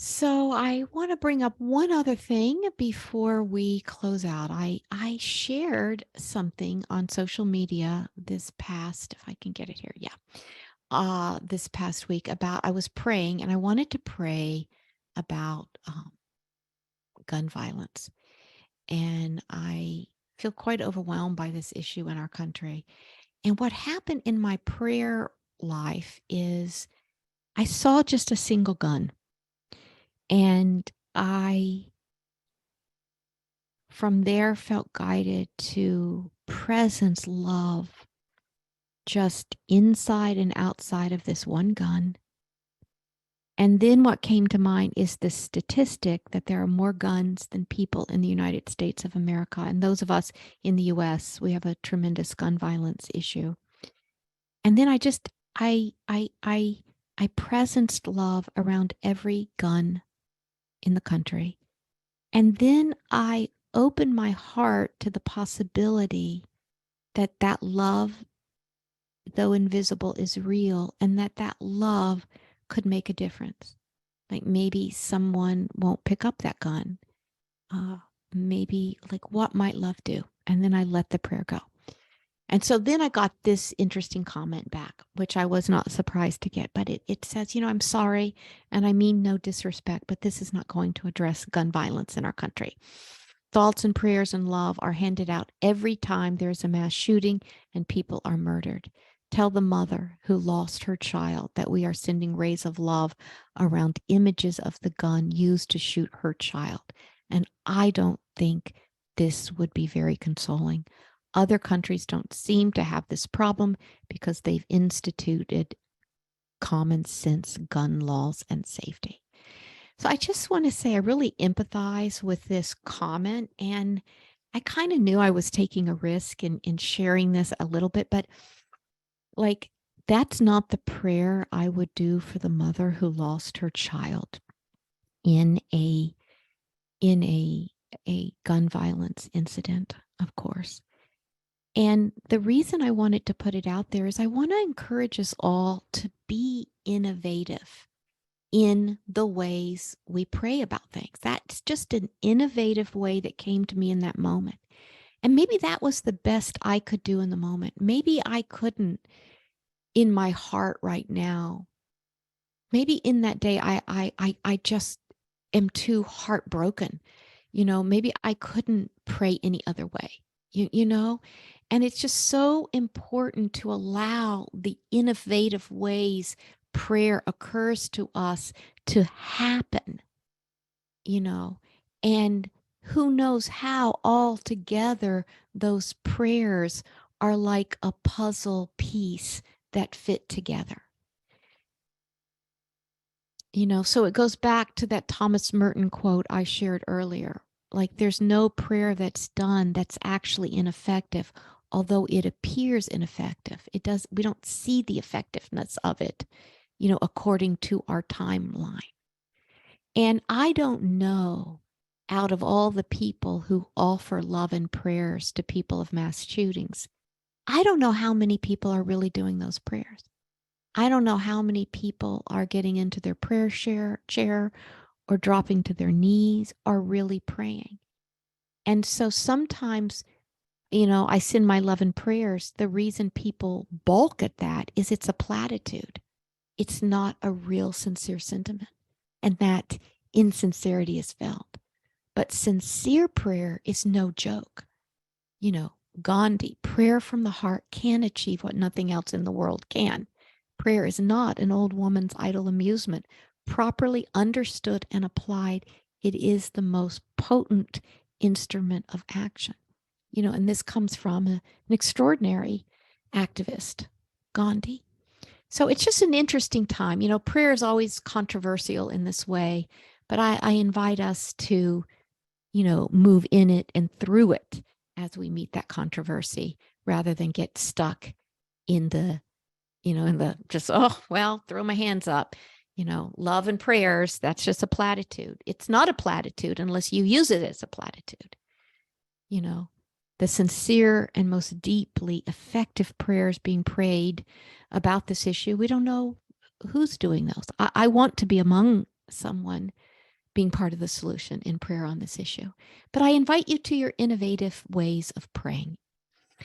So I want to bring up one other thing before we close out. I shared something on social media this past, if I can get it here, yeah, this past week about I was praying and I wanted to pray about gun violence, and I feel quite overwhelmed by this issue in our country. And what happened in my prayer life is I saw just a single gun, and I from there felt guided to presence, love, just inside and outside of this one gun. And then what came to mind is the statistic that there are more guns than people in the United States of America. And those of us in the US, we have a tremendous gun violence issue. And then I presenced love around every gun in the country. And then I opened my heart to the possibility that that love, though invisible, is real, and that love could make a difference. Like maybe someone won't pick up that gun. Maybe like what might love do? And then I let the prayer go. And so then I got this interesting comment back, which I was not surprised to get, but it says, I'm sorry, and I mean no disrespect, but this is not going to address gun violence in our country. Thoughts and prayers and love are handed out every time there's a mass shooting and people are murdered. Tell the mother who lost her child that we are sending rays of love around images of the gun used to shoot her child. And I don't think this would be very consoling. Other countries don't seem to have this problem because they've instituted common sense gun laws and safety. So I just want to say I really empathize with this comment. And I kind of knew I was taking a risk in sharing this a little bit, but like that's not the prayer I would do for the mother who lost her child in a gun violence incident, of course. And the reason I wanted to put it out there is I want to encourage us all to be innovative in the ways we pray about things. That's just an innovative way that came to me in that moment. And maybe that was the best I could do in the moment. Maybe I couldn't in my heart right now. Maybe in that day I just am too heartbroken. Maybe I couldn't pray any other way. You know? And it's just so important to allow the innovative ways prayer occurs to us to happen, you know, and who knows how all together those prayers are like a puzzle piece that fit together. So it goes back to that Thomas Merton quote I shared earlier. Like there's no prayer that's done that's actually ineffective, although it appears ineffective. We don't see the effectiveness of it, according to our timeline. And I don't know, out of all the people who offer love and prayers to people of mass shootings, I don't know how many people are really doing those prayers. I don't know how many people are getting into their prayer chair or dropping to their knees or really praying. And so sometimes, I send my love and prayers. The reason people balk at that is it's a platitude. It's not a real sincere sentiment. And that insincerity is felt. But sincere prayer is no joke. Gandhi, prayer from the heart can achieve what nothing else in the world can. Prayer is not an old woman's idle amusement. Properly understood and applied, it is the most potent instrument of action. And this comes from an extraordinary activist, Gandhi. So it's just an interesting time. Prayer is always controversial in this way, but I invite us to, move in it and through it as we meet that controversy rather than get stuck in the just, oh, well, throw my hands up, love and prayers. That's just a platitude. It's not a platitude unless you use it as a platitude. The sincere and most deeply effective prayers being prayed about this issue, we don't know who's doing those. I want to be among someone being part of the solution in prayer on this issue. But I invite you to your innovative ways of praying.